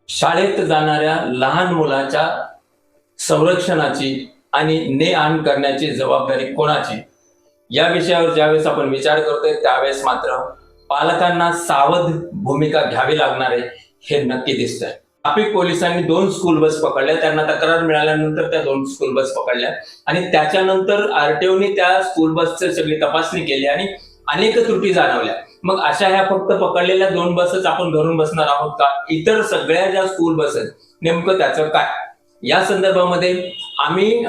शाळेत जाणाऱ्या लहान मुलाच्या संरक्षणाची आणि ने आण करण्याची जबाबदारी कोणाची, या विषयावर ज्यावेळेस आपण विचार करतोय त्यावेळेस मात्र पालकांना सावध भूमिका घ्यावी लागणार आहे हे नक्की दिसतंय. ट्रॅफिक पोलिसांनी 2 स्कूल बस पकडल्या. त्यांना तक्रार मिळाल्यानंतर त्या 2 स्कूल बस पकडल्या आणि त्याच्यानंतर आरटीओने त्या स्कूल बसची सगळी तपासणी केली आणि अनेक त्रुटी जाणवल्या. मग अशा ह्या फक्त पकडलेल्या 2 बसच आपण धरून बसणार आहोत का? इतर सगळ्या ज्या स्कूल बस आहेत नेमकं त्याचं काय? या संदर्भामध्ये आम्ही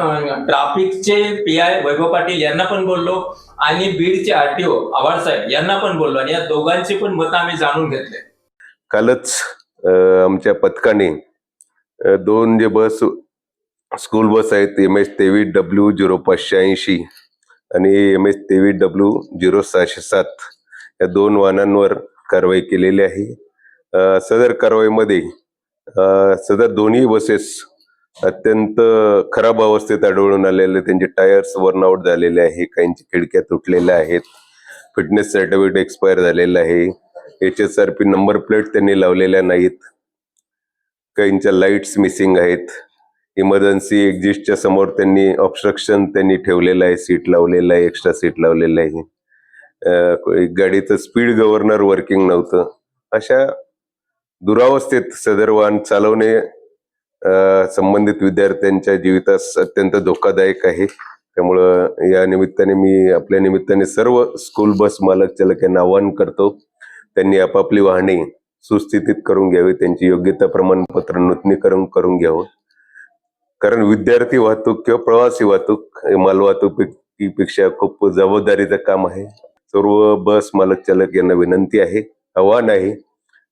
ट्रॅफिकचे पीआय वैभव पाटील यांना पण बोललो आणि बीडचे आरटीओ आव्हाड साहेब यांना पण बोललो आणि या दोघांची पण मतं आम्ही जाणून घेतले. कालच आमच्या पथकाने 2 जे बस स्कूल बस आहेत MS23W0580 आणि MS23W0607 या 2 वाहनांवर कारवाई केलेली आहे. सदर कारवाईमध्ये सदर दोन्ही बसेस अत्यंत खराब अवस्थेत आढळून आलेले, त्यांचे टायर्स वर्नआउट झालेले आहे, काहींची खिडक्या तुटलेल्या आहेत, फिटनेस सर्टिफिकेट एक्सपायर झालेलं आहे, HSRP नंबर प्लेट त्यांनी लावलेल्या नाहीत, काहींच्या लाईट्स मिसिंग आहेत, इमर्जन्सी एक्झिस्टच्या समोर त्यांनी ऑब्स्ट्रक्शन त्यांनी ठेवलेलं आहे, सीट लावलेलं आहे, एक्स्ट्रा सीट लावलेलं आहे, गाडीचं स्पीड गव्हर्नर वर्किंग नव्हतं. अशा दुरावस्थेत सदर वाहन चालवणे संबंधित विद्यार्थ्यांच्या जीवितास अत्यंत धोकादायक आहे. त्यामुळं या निमित्ताने मी आपल्या निमित्ताने सर्व स्कूल बस मालक चालक यांना आवाहन करतो, त्यांनी आपापली वाहने सुस्थितीत करून घ्यावी, त्यांची योग्यता प्रमाणपत्र नूतनीकरण करून घ्यावं. कारण विद्यार्थी वाहतूक किंवा प्रवासी वाहतूक मालवाहतुकीपेक्षा खूप जबाबदारीचं काम आहे. सर्व बस मालक चालक यांना विनंती आहे, आव्हान आहे,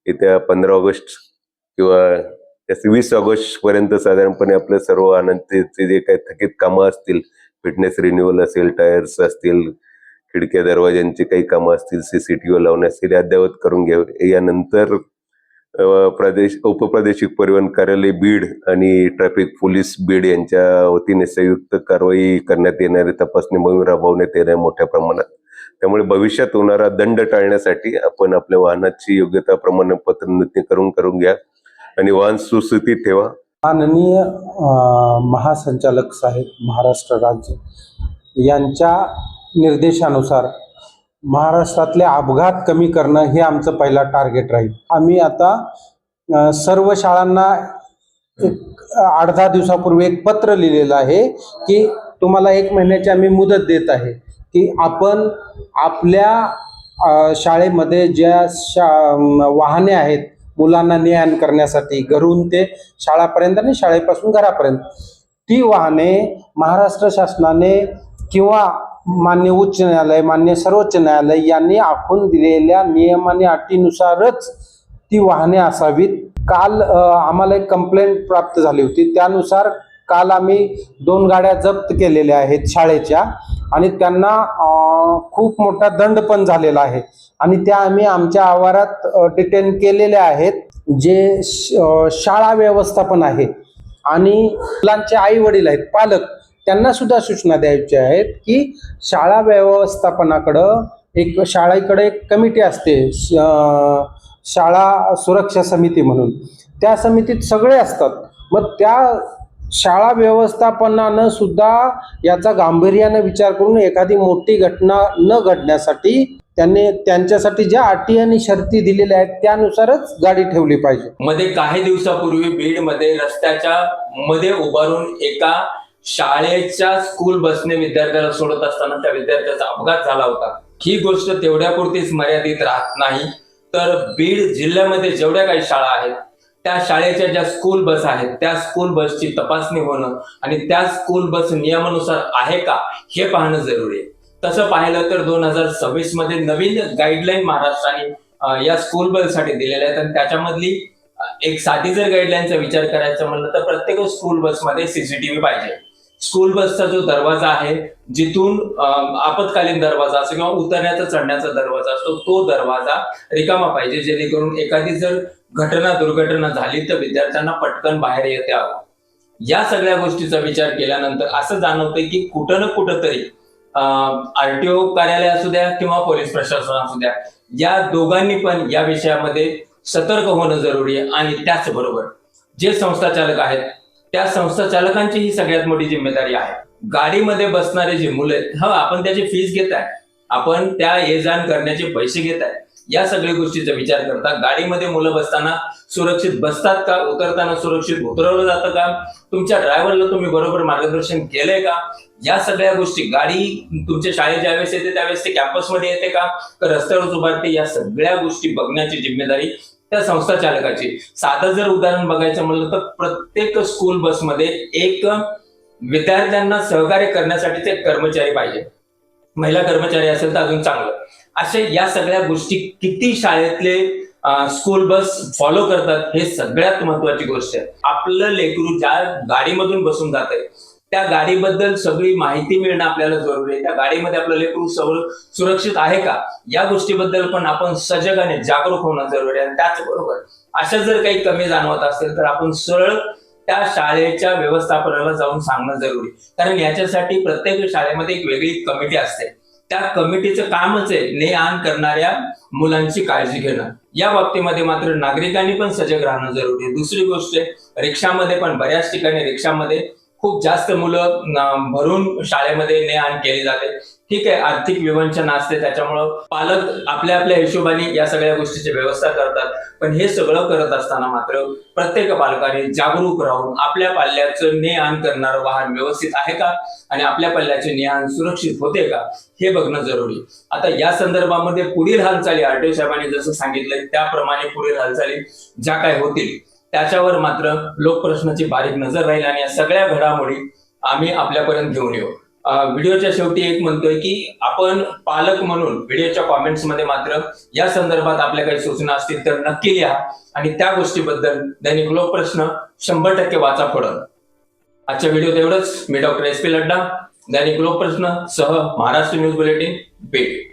येत्या 15 ऑगस्ट किंवा 20 ऑगस्ट पर्यंत साधारणपणे आपल्या सर्व वाहनांचे जे काही थकीत कामं असतील, फिटनेस रिन्युअल असेल, टायर्स असतील, खिडक्या दरवाज्यांची काही कामं असतील, CCTV लावणे असतील, अद्ययावत करून घ्यावे. यानंतर उपप्रादेशिक परिवहन कार्यालय बीड आणि ट्रॅफिक पोलीस बीड यांच्या वतीने संयुक्त कारवाई करण्यात येणारी तपासणी मोहीम राबवण्यात येणार मोठ्या प्रमाणात. त्यामुळे भविष्यात होणारा दंड टाळण्यासाठी आपण आपल्या वाहनाची योग्यता प्रमाणपत्र नूतनीकरण करून घ्या आणि वाहन सुस्थितीत ठेवा. माननीय महासंचालक साहेब महाराष्ट्र राज्य यांच्या निर्देशानुसार महाराष्ट्रातले अपघात कमी करणं हे आमचं पहिला टार्गेट राहील. आम्ही आता सर्व शाळांना 8-10 दिवसापूर्वी एक पत्र लिहिलेलं आहे की तुम्हाला 1 महिन्याची आम्ही मुदत देत आहे की आपण आपल्या शाळेमध्ये ज्या वाहने आहेत मुलांना ने आण करण्यासाठी घरून ते शाळापर्यंत आणि शाळेपासून घरापर्यंत, ती वाहने महाराष्ट्र शासनाने किंवा मान्य उच्च न्यायालय, मान्य सर्वोच्च न्यायालय यांनी आखून दिलेल्या नियम आणि अटीनुसारच ती वाहने असावीत. काल आम्हाला एक कंप्लेंट प्राप्त झाली होती, त्यानुसार काल आम्ही 2 गाड्या जप्त केलेल्या आहेत शाळेच्या आणि त्यांना खूप मोठा दंड पण झालेला आहे आणि त्या आम्ही आमच्या आवारात डिटेन केलेल्या आहेत. जे शाळा व्यवस्थापन आहे आणि मुलांचे आई वडील आहेत, पालक, त्यांना सुद्धा सूचना द्यायच्या आहेत की शाळा व्यवस्थापनाकडं शाळेकडे एक कमिटी असते, शाळा सुरक्षा समिती म्हणून. त्या समितीत सगळे असतात. मग त्या शाळा व्यवस्थापनानं सुद्धा याचा गांभीर्याने विचार करून एखादी मोठी घटना न घडण्यासाठी त्यांनी त्यांच्यासाठी ज्या अटी आणि शर्ती दिलेल्या आहेत त्यानुसारच गाडी ठेवली पाहिजे. मध्ये काही दिवसापूर्वी बीडमध्ये रस्त्याच्या मध्ये उभारून एका शाळेच्या स्कूल बसने विद्यार्थ्याला सोडत असताना त्या विद्यार्थ्याचा अपघात झाला होता. ही गोष्ट तेवढ्यापुरतीच मर्यादित राहत नाही, तर बीड जिल्ह्यामध्ये जेवढ्या काही शाळा आहेत त्या शाळेच्या ज्या स्कूल बस आहेत त्या स्कूल बसची तपासणी होणं आणि त्या स्कूल बस नियमानुसार आहे का हे पाहणं जरुरी आहे. तसं पाहिलं तर 2026 मध्ये नवीन गाईडलाईन महाराष्ट्राने या स्कूल बससाठी दिलेल्या आहेत आणि त्याच्यामधली एक साधी जर गाईडलाईनचा विचार करायचा म्हणलं तर प्रत्येक स्कूल बसमध्ये CCTV पाहिजे. स्कूल बसचा जो दरवाजा आहे, जिथून आपत्कालीन दरवाजा असतो किंवा उतरण्याचा चढण्याचा दरवाजा असतो, तो दरवाजा रिकामा पाहिजे, जेणेकरून एखादी जर दुर्घटना झाली तर विद्यार्थ्यांना पटकन बाहेर येता यावं. या सगळ्या गोष्टीचा विचार केल्यानंतर असं जाणवतंय की कुठं ना कुठं तरी आरटीओ कार्यालय असू द्या किंवा पोलीस प्रशासन असू द्या, या दोघांनी पण या विषयामध्ये सतर्क होणं जरुरी आहे. आणि त्याचबरोबर जे संस्था चालक आहेत त्या संस्था चालकांची ही सगळ्यात मोठी जिम्मेदारी आहे. गाडीमध्ये बसणारे जे मुलं आहेत, हा आपण त्याची फीस घेताय, आपण त्या ये जाण करण्याचे पैसे घेताय, या सगळ्या गोष्टीचा विचार करता गाडीमध्ये मुलं बसताना सुरक्षित बसतात का, उतरताना सुरक्षित उतरवलं जातं का, तुमच्या ड्रायव्हरला तुम्ही बरोबर मार्गदर्शन केलंय का, या सगळ्या गोष्टी, गाडी तुमच्या शाळेत ज्यावेळेस येते त्यावेळेस ते कॅम्पसमध्ये येते का रस्त्यावरच उभारते, या सगळ्या गोष्टी बघण्याची जिम्मेदारी त्या संस्था चालकाची. साधं जर उदाहरण बघायचं म्हणलं तर प्रत्येक स्कूल बसमध्ये एक विद्यार्थ्यांना सहकार्य करण्यासाठीच एक कर्मचारी पाहिजे. महिला कर्मचारी असेल तर अजून चांगलं. असे या सगळ्या गोष्टी किती शाळेतले स्कूल बस फॉलो करतात हे सगळ्यात महत्वाची गोष्ट आहे. आपलं लेकरू ज्या गाडीमधून बसून जात आहे त्या गाडीबद्दल सगळी माहिती मिळणं आपल्याला जरुरी आहे. त्या गाडीमध्ये आपलं लेकरू सुरक्षित आहे का, या गोष्टीबद्दल पण आपण सजगाने जागरूक होणं जरुरी आहे. त्याचबरोबर अशा जर काही कमी जाणवत असेल तर आपण सरळ त्या शाळेच्या व्यवस्थापनाला जाऊन सांगणं जरुरी, कारण याच्यासाठी प्रत्येक शाळेमध्ये एक वेगळी कमिटी असते. त्या कमिटीचं कामच आहे ने आण करणाऱ्या मुलांची काळजी घेणं. या बाबतीमध्ये मात्र नागरिकांनी पण सजग राहणं जरुरी आहे. दुसरी गोष्ट आहे, रिक्षामध्ये पण बऱ्याच ठिकाणी रिक्षामध्ये खूप जास्त मुलं भरून शाळेमध्ये ने आण केली जाते. ठीक आहे, आर्थिक विवंचना असते, त्याच्यामुळं पालक आपल्या आपल्या हिशोबाने या सगळ्या गोष्टीची व्यवस्था करतात. पण हे सगळं करत असताना मात्र प्रत्येक पालकाने जागरूक राहून आपल्या पाल्याचं ने आण करणारं वाहन व्यवस्थित आहे का आणि आपल्या पाल्याचे ने आण सुरक्षित होते का हे बघणं जरुरी. आता या संदर्भामध्ये पुढील हालचाली आरटीओ साहेबांनी जसं सांगितलं त्याप्रमाणे पुढील हालचाली ज्या काय होतील त्याच्यावर मात्र लोकप्रश्नाची बारीक नजर राहील आणि या सगळ्या घडामोडी आम्ही आपल्यापर्यंत घेऊन येऊ. व्हिडिओच्या शेवटी एक म्हणतोय की आपण पालक म्हणून व्हिडिओच्या कॉमेंट्स मध्ये मात्र या संदर्भात आपल्या काही सूचना असतील तर नक्की लिहा आणि त्या गोष्टीबद्दल दैनिक लोकप्रश्न 100% वाचा पडल. आजच्या व्हिडिओत एवढंच. मी डॉक्टर SP लड्डा, दैनिक लोकप्रश्न सह महाराष्ट्र न्यूज बुलेटिन बीड.